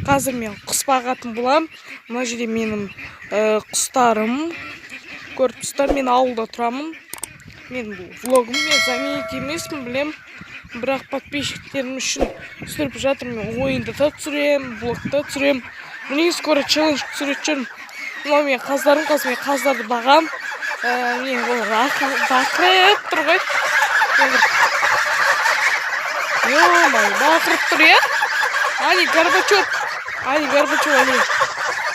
қазір мен құс бағатын боламын. Мына жерде менің құстарым. Көріп тұрсыздар, мен ауылда тұрамын. Мен бұл влогым, мен заменит емеспін, білем. Бірақ подписчиктерім үшін түсіріп жатырмын. Мен ойында да түсіремін, блогта түсіремін. Міне скоро челлендж түсіретін жүрмін. Мынау мен қаздарым, қазір мен қаздарды бағам. Мен олар бақырып тұр ғой. Ё-моё, бақырып тұр, я? Али Горбачев, Али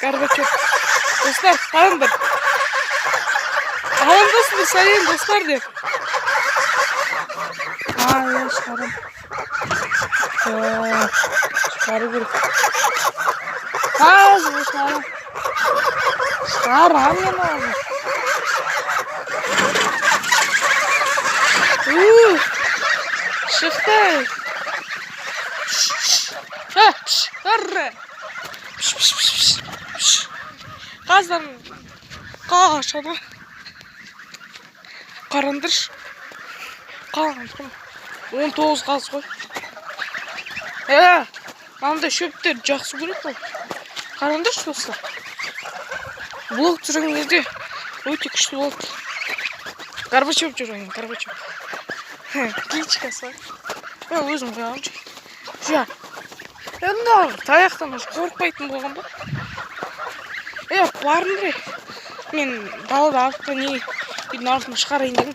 Горбачев. Достар, қараңдар. Амандасыңдар, сәлем достар деп. Я шығарам. Шығару керек. Қазір шығарам. Шығарам мен оған. Шықты. Қаздан қашады. Қарандырш. Қарандырш. 19 қаз ғой. Маңда шөптер жақсы көреді ғой. Қарандырш достар. Блог түсірген кезде өте күшті болды. Горбачев жүрген, Горбачев. Кличкасы. Мен өзім қойғаншы. Жа. Енді таяқтан қорықпайтын болған ба? Барындыр. Мен далада артқа не үйдің артына шығарайын дегім.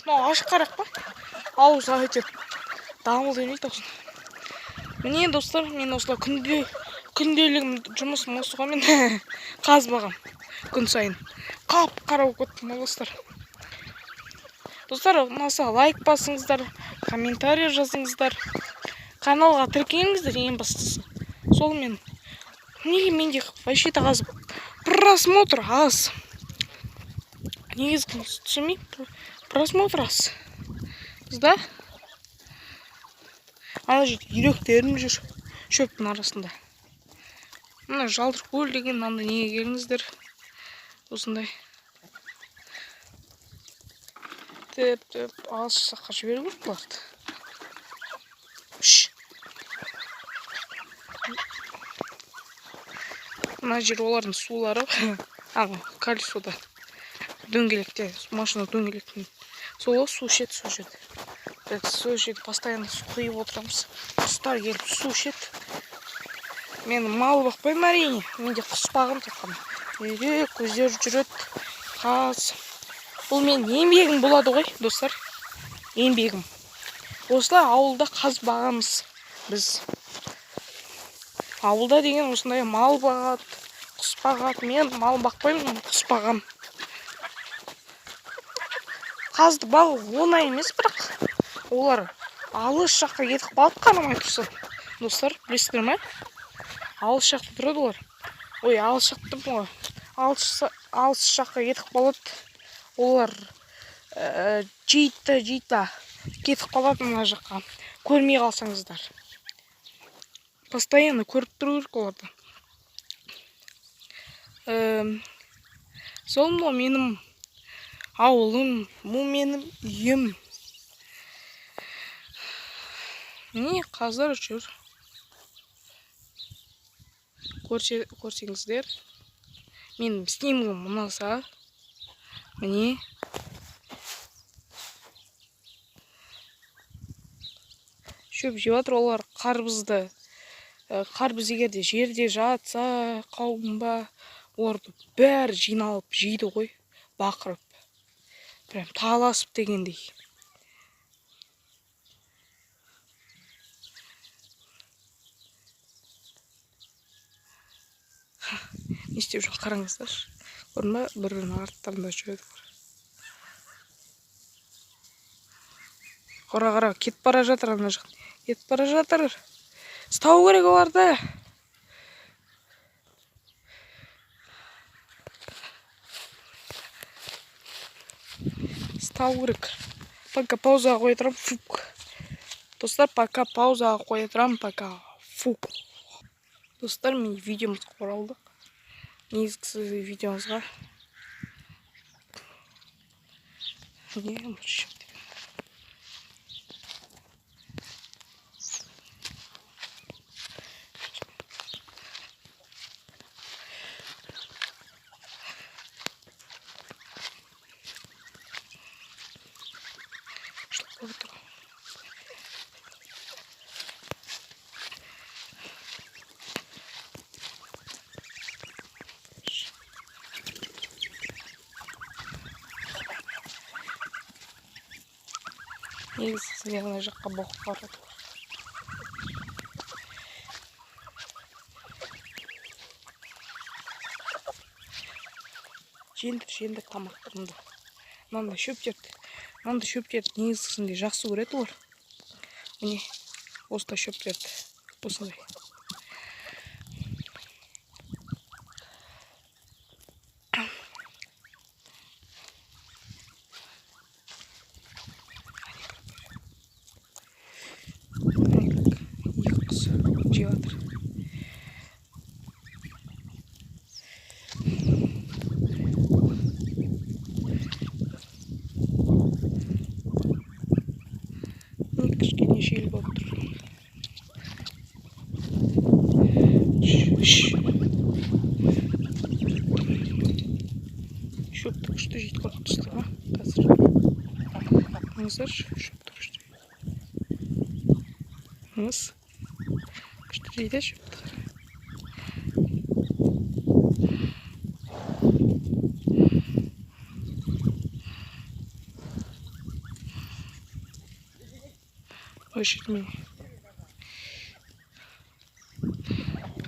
Мынау ашық қарақ па? Ауызға өтеп дамыл демейді осыны. Міне достар, мен осылай күнделігім жұмысым осы ғой, мен қазбағам күн сайын. Қап-қара болып кеттім достар. Достар, ұнаса лайк басыңыздар, комментарий жазыңыздар. Каналға тіркеліңіздер, ең бастысы. Сол мен. Неге менде вообще-то аз просмотр аз. Негізгі түсінмей, просмотр аз. Да? Ана жерде үйректерім жүр шөптің арасында. Мына жалтыр көл деген анда неге келіңіздер. Осындай. Деп алыс жаққа жіберу керек болады. Мына жер олардың сулары. Колесода. Дөңгелекте, машина дөңгелектен. Сол су ішеді, су ішеді. Су ішеді, постоянно су құйып отырамыз. Құстар келіп су ішеді. Мен мал бақпаймын әрине. Менде құс бағым таққан. Көздер жүреді. Қаз. Бұл мен еңбегім болады ғой, достар. Еңбегім. Осылай ауылда қаз бағамыз біз. Ауылда деген осындай мал бағады, құс бағады. Мен мал бақпаймын, құс бағам. Қазды бағу оңай емес, бірақ олар алыс жаққа кетіп қалады, қарамай тұрса. Достар, білесіздер ме? Алыс жақта тұрады олар. Алыс жақта тұрмын ғой. Алыс жаққа кетіп қалады. Олар жейді кетіп қалады мына жаққа. Көрмей қалсаңыздар. Постоянно көріп тұру керек оларды. Сол мынау менің ауылым, бұл менің үйім. Міне қаздар жүр. Көрсеңіздер. Менің снимогым ұнаса. Міне. Шөп жеп жатыр олар қарбызды. Қарбыз егерде жерде жатса, қауымба, оларды бәрі жиналып жейді ғой, бақырып. Прям таласып дегендей. Не істеп жүр, қараңыздар. Көрдің ба, бірінің арттарында жүреді. Қора, кетіп бара жатыр ана жақ. Кетіп бара жатыр. Ұстау керек оларды. Ұстау керек. Пока паузаға қоя тұрам. Фук. Достар, пока паузаға қоя тұрам. Пока фук. Достар, мен видеомызға оралдық. Негізгі видеомызға. Не, мұршып. негізі сіздер ана жаққа боқып барады. Жеңдір тамақтарымды. Мынандай шөптерді негізісінде жақсы көреді олар. Міне, осындай шөптерді. Осындай. Екі құс жеп жатыр. Кішкене жел болып тұр. Шөпті күшті жейді қорып түсті ма қазір. Мыңыздар шөпті күшті. Мыңыз күшті жейді шөпті. Ой, шетмен.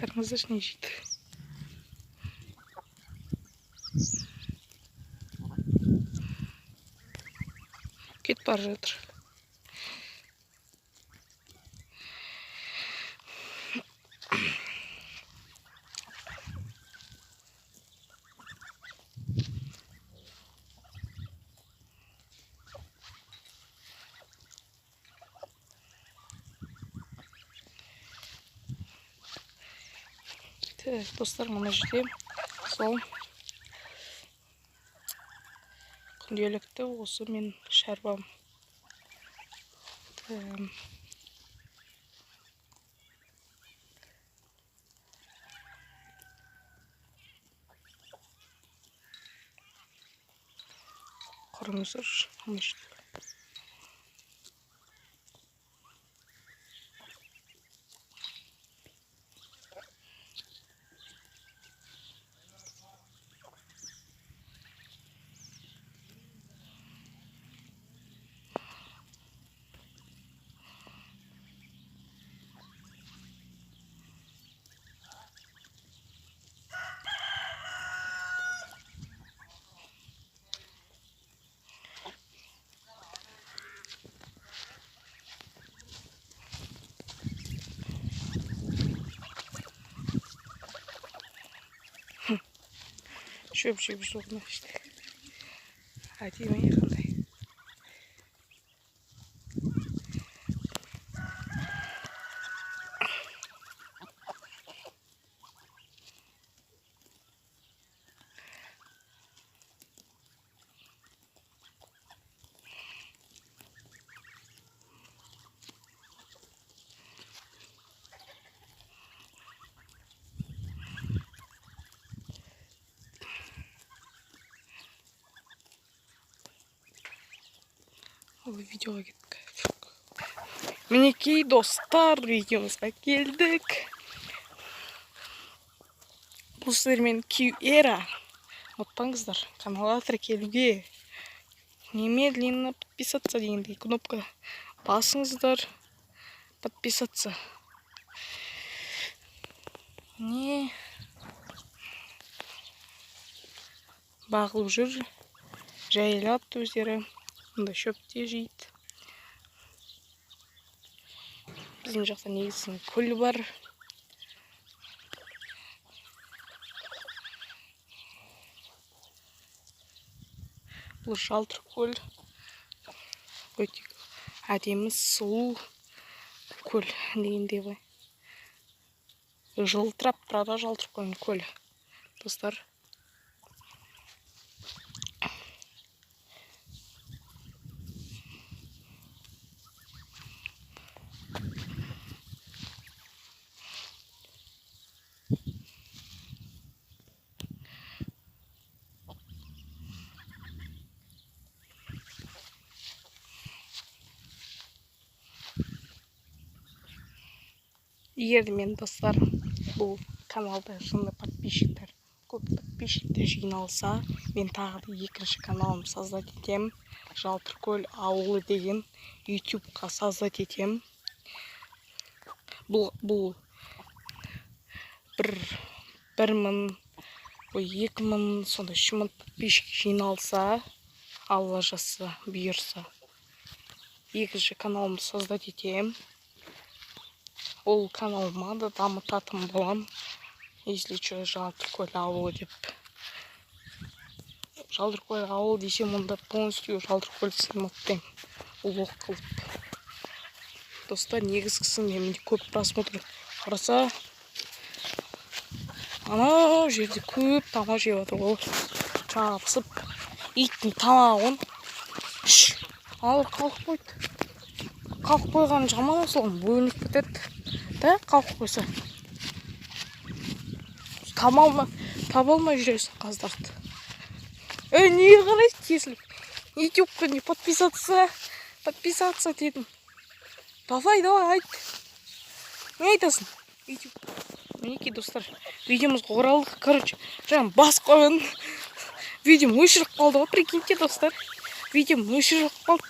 Қарыңыздар не жейді. Кетіп бара жатыр. Достар, мына жерде сол күнделікті осы мен шаруам. Қарыңыздар, мына жерде. Шөп жеп жоғына ішті. Әдемі қандай. Ой, видеоға кеттік. Мінекей достар, видеомызға келдік. Бұл сіздермен Кьюэра. Ұмытпаңыздар, каналға тіркелуге. Немедленно подписаться дегендей кнопка басыңыздар. Подписаться. Не бағылып жүр. Жайлап өздері. Мұнда шөпте жейді. Біздің жақта негізін көл бар. Бұл жалтыр көл. Өте әдемі сұлу көл дегенде ғой. Жылтырап тұрады жалтыр көл. Достар. Егер де мен достар бұл каналда шынында подписчиктер көп подписчиктер жиналса, мен тағы да екінші каналым создать етем. Жалтыркөл ауылы деген ютубқа создать етем. Бұл 1000, 2000, сонда 3000 подписчик жиналса, Алла жазса, бұйырса, екінші каналымды создать етем. Ол каналыма да дамытатын болам. Если что, Жалтыркөл ауылы деп. Жалтыркөл ауылы десем, онда полностью Жалтыркөл сниматтайм. Улық қылып. Достар, негізгісінде менде көп просмотр қараса, ана жерде көп тамақ жеп отыр ғой. Жабысып, иттің тамағын. Алып қалып қойды. Қалып қойған жаман осылған бөлініп кетеді. Да, қалып қойса. Таба алмай жүресің қаздарды. Неге қарайсың тесіліп? Ютубқа не подписаться дедім. Давай, айт. Не айтасың? Ютуб. Мінекей, достар, видеомызға оралдық. Короче, жаңа бас қойын. Видеом өшіріп қалды ғой, прикиньте, достар. Видеом өшіріп қалды.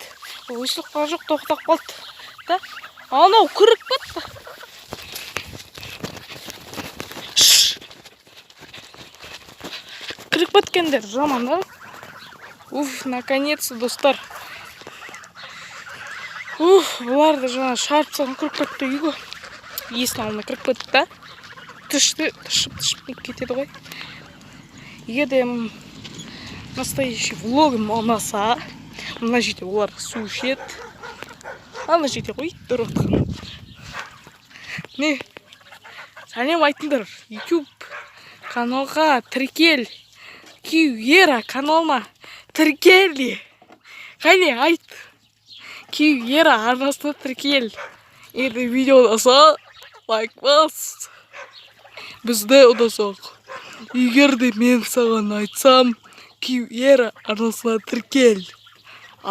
Өшіріп қалды жоқ, тоқтап қалды. Да? Анау кіріп кетті. Кіріп кеткендер жаман, да? Наконец-то, достар. Бұларды жаңа шарп саған кіріп кетті үйге. Есін алдына кіріп кетті, да? Тышып кетеді ғой. Егер де настоящий влогым ұнаса, мына жерде олар су ішеді. Ана жерде ғой, тұрып отқан. Не? Сәлем айтыңдар. YouTube каналға тіркел. Киюера каналына тіркел. Қане айт. Киюера арнасына тіркел. Егер видео ұнаса, лайк бас. Бізді ұнасақ. Егер де мен саған айтсам, Киюера арнасына тіркел.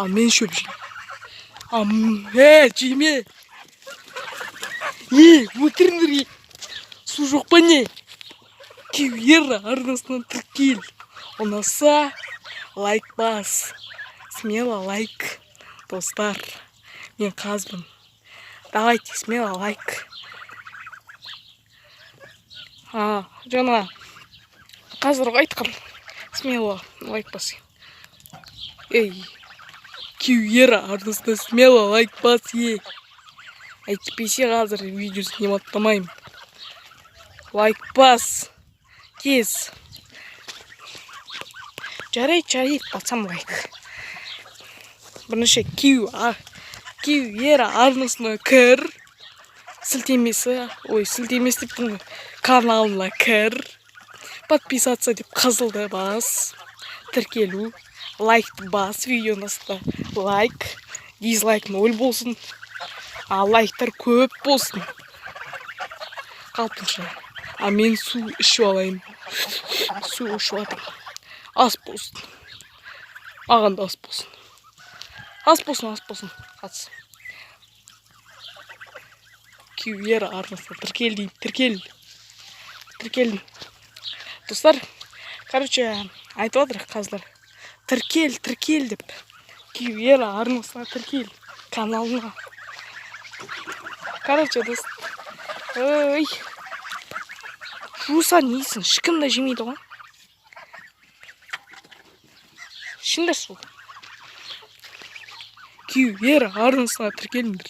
Мен шөп жеймін. Жейме. Өтіріңдер. Су жоқ па не? Киюера арнасына тіркел. Ұнаса, лайк бас. Смело лайк, достар. Мен қазбын. Давайте, смело лайк. Жаңа қазір айтқым. Смело лайк бас. Киюера арнасына смело лайк бас. Әйтпесе қазір видео сниматтамайым. Лайк бас. Тез. Жарайды, басам лайк. Бірінші Киюера арнасына кір. Сілтемесі деп каналына кір. Подписаться деп қызылды бас. Тіркелу. Лайкты бас. Видеоныста лайк. Дизлайк 0 болсын. Лайктар көп болсын. Қалпынша. Мен су ішіп алайын. Су ішіп атым. Ас болсын. Ағанда ас болсын. Ас болсын. Қатсын. Киюера арнасына тіркел дейін. Тіркелдің. Достар, короче, айтып отыр қазір. Тіркел деп. Киюера арнасына тіркел. Каналына. Короче, достар. Жусан нейсің, шықында жемейді ғой. Шындар сол. Киюера арнасына тіркеліңдер.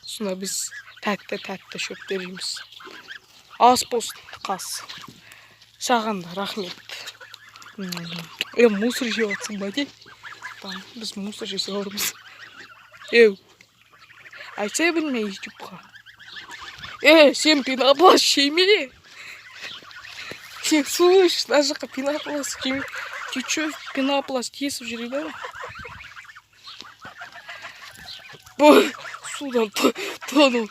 Сонда біз тәтті шөптер жейміз. Ас болсын, қас. Саған да рахмет. Мусор жеп атсың ба де? Біз мусор жесе орымыз. Айтсай білме ютубқа. Сен пенопласт жейме? Сен су іш, жаққа пенопласт жейме? Ты чё, пенопласт есіп жүреді? Судан тонул.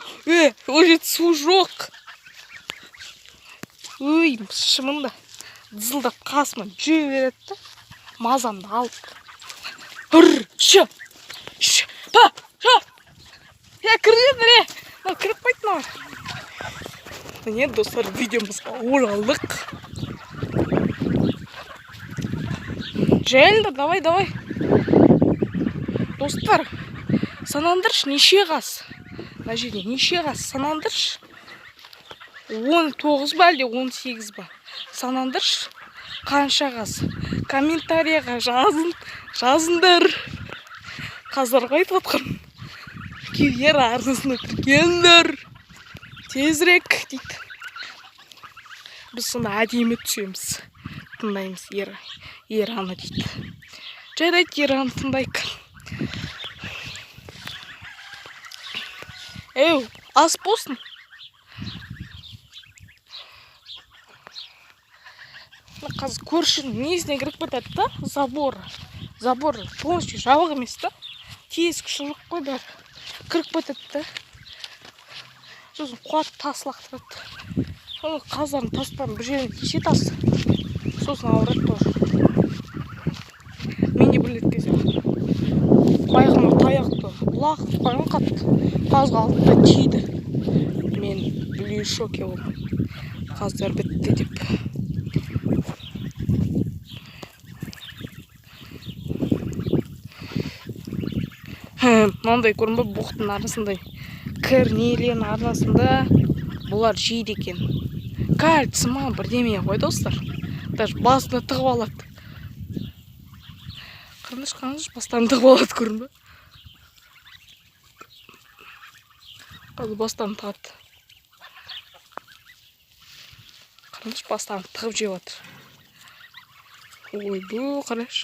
Уже су жоқ. Шымында дызылдап қасыма жүре береді да. Мазамды алып. Кіргендір, кіріп қойды маған. Міне, достар, видеомызға оралдық. Жайылдыр, давай. Достар, санандыршы, неше қаз? Мына жерде неше қаз санандыршы? 19 ба әлде 18 ба? Санандыршы. Қанша қаз? Комментарияға жазыңдар. Қаздарға айтып отқан. Күйер арнасына тіркеліңдер. Тезірек дейді. Біз сонда әдемі түсеміз. Тыңдаймыз Ераны дейді. Жарайды, Ераны тыңдайық. Әу, ас болсын. Қазір көршінің несіне кіріп кетеді да? Забор полностью жабық емес та? Тез күші жоқ қой бәрі. Кіріп кетеді да? Сосын қуат тас лақтырады. Соны қаздарын таспан бір жерін кеше тас. Сосын ауырады тоже. Мен де білет кезде. Байқыма таяқты лақтырып қойған қатты. Қазға алдында тиді. Мен біле шоке болдым. Қаздар бітті деп. Мынандай көрінбе бұқтың арасында, кірнелен арасында бұлар жейді екен. Кальций ма бірдеме ғой достар. Даже басына тығып алады. Қырныш бастан тығып алады көрінбе. Қазір бастан тығады. Қырныш бастан тығып жеп жатыр. Ой, бұл қараш.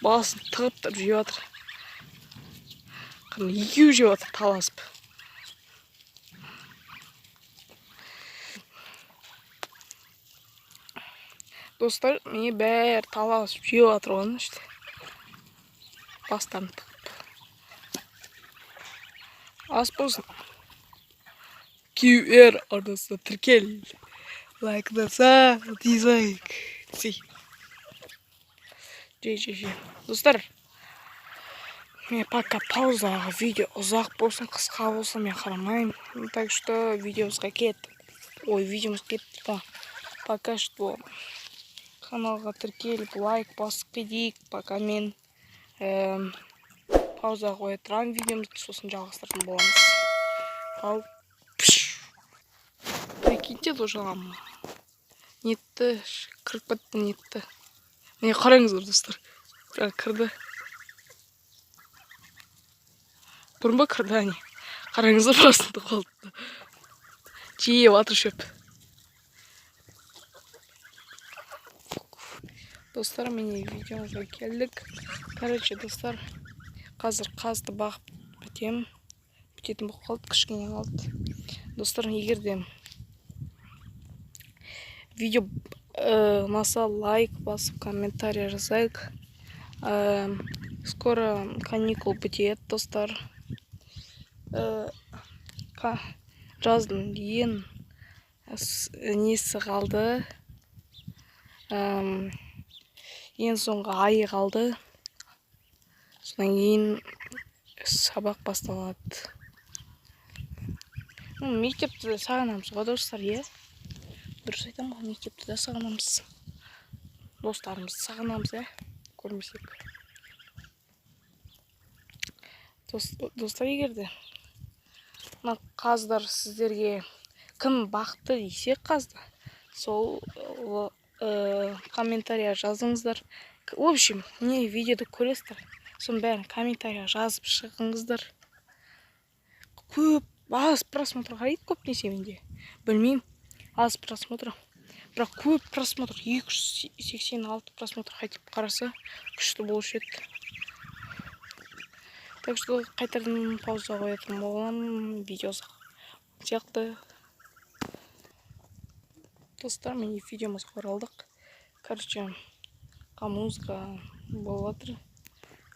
Басын тығып тұрып жеп жатыр. Екеу жеп жатыр таласып. Достар, мені бәрі таласып жеп жатыр оны іште. Бастан тығып. Ас болсын. QR арнасына тіркел. Лайктаса, дизлайк. Жей. Достар, мен пока паузаға видео ұзақ болсын, қысқа болсын, мен қарамаймын. Так что видеомызға кетті. Пока что каналға тіркеліп, лайк басып кетейік. Пока мен пауза қоя тұрамын видеомызды, сосын жалғастыратын боламыз. Ал, прикиньте, дожалам. Нетті, кіріп бітті нетті. Міне қараңыздар, достар. Кірді. Көрінбе кірді әне. Қараңыздар басында қалды. Жиеп атыр шөп. Достар, мені видеомызға келдік. Короче, достар, қазір қазды бағып бітем. Бітетін бұл қалды, кішкене қалды. Достар, егерде видео ұнаса лайк басып, комментарий жазайық. Скоро каникул бітеді, достар. Жаздың ең несі қалды. Ең соңғы айы қалды. Содан кейін сабақ басталады. Мектепті де сағынамыз ғой, достар, е? Дұрыс айтам ғой, мектепті де сағынамыз. Достарымызды сағынамыз, е? Көрмесек. Достар, егерде қаздар сіздерге кім бақты десе қазды, сол комментария жазыңыздар. В общем, не видеоды көресіздер, соның бәрін комментария жазып шығыңыздар. Көп, аз просмотр қарайды көп несе менде. Білмеймін, аз просмотр. Бірақ көп просмотр, 286 просмотр қайтып қараса, күшті болушы еді. Так что қайтардан пауза қоятын болам видеосы сияқты. Достар, мен видеомызға оралдық. Короче, музыка болып жатыр.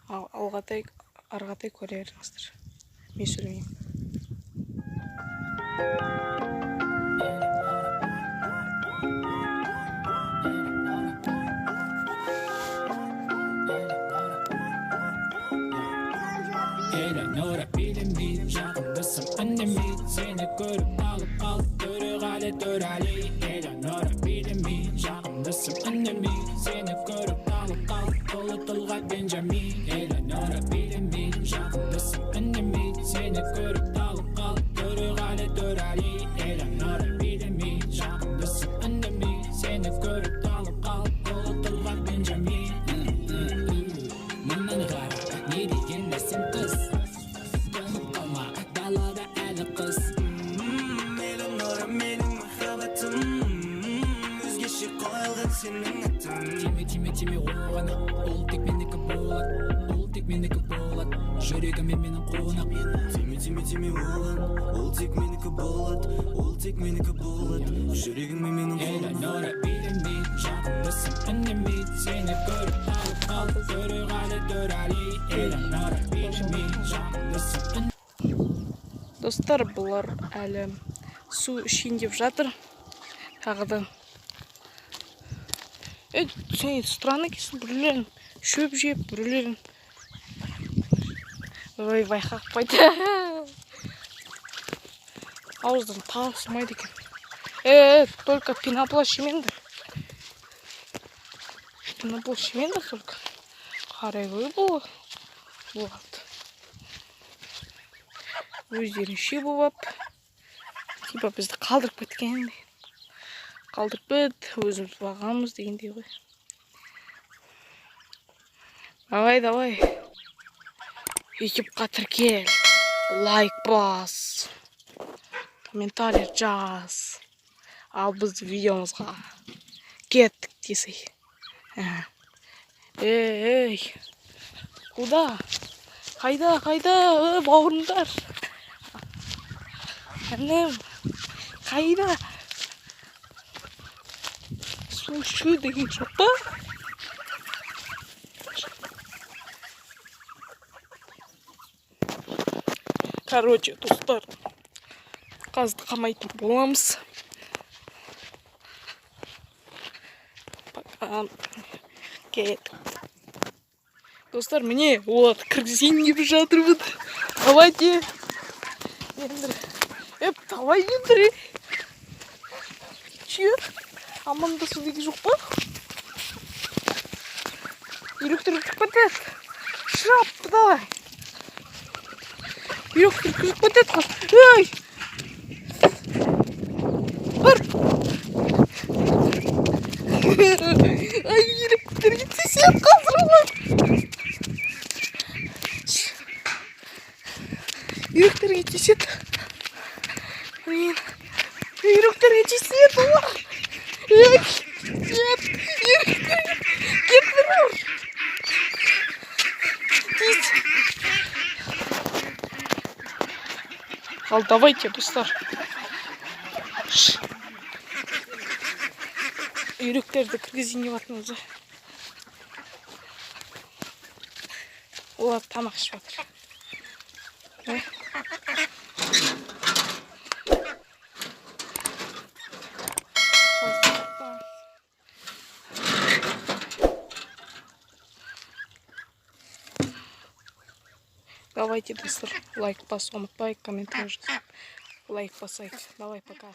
Алғатай, арғатай көре беріңіздер. Мен сөйлемеймін. Eleanora bilinmeyip жақындысың үндемейді сені көріп алып қалды төреғали Eleanora bilinmeyip жақындысың жақындысың үнемей сені көріп талып қалып толы тұлға бенджамин Элеонора билемей жақындысың үнемей сені көріп талып қалып төреғали төрәли Элеонора билемей жақындысың үнемей сені көріп талып қалып толы тұлға бенджамин мынаны қара не деген нәрсең қыз тоңып қалма далада әлі қыз Элеонора менің махаббатым өзгеше қойылған сенің атың тиме оған ол тек менікі болады ол тек менікі болады жүрегіме менің қонақ тиме оған ол тек менікі болады ол тек менікі болады жүрегіме менің Элеонора билемей жақындысың үнемей сені көріп талып қалып төреғали төрәли Элеонора билемей жақындысың Достар, бұлар әлі су ішейін деп жатыр. Тағыдан. Сен странно екенсің, біреулерін шөп жеп, біреулерін ойбай қақпайды. Ауыздан таусылмайды екен. Только пенопласт жемеңдер. Пенопласт жемеңдер только. Қарай ғой бұл. Болады. Өздерінше болып. Типа бізді қалдырып кеткен. Қалдырып бет, өзіміз бағамыз дегендей ғой. Давай. YouTube'қа тіркел. Лайк бас. Комментарий жаз. Ал бізді видеомызға кеттік десей. Эй. Куда? Қайда? Бауырымдар. Әнем. Қайда? Су ішу деген жоқ па? Короче, достар. Қазды қамайтын боламыз. Пока. Кеттік. Достар, міне, оларды кіргізейін деп жатырмын. Давайте. Давай ендір. Че? Амандасу деген жоқ па? Үйректер кіріп кетеді. Шап, давай. Үйректер кіріп кетеді. Эй! Бар. Ай, үйректер кетсесен қазір. Үйректер кетсесен. Үйректер кетсесен. Нет, кетмір. Ал давайте, достар. Үйректерді кіргізейін деп жатырмыз. Олар тамақ ішіп жатыр. Давайте, достар, лайк басып, ұмытпайық, комментарий жазып. Лайк басайық. Давай, пока.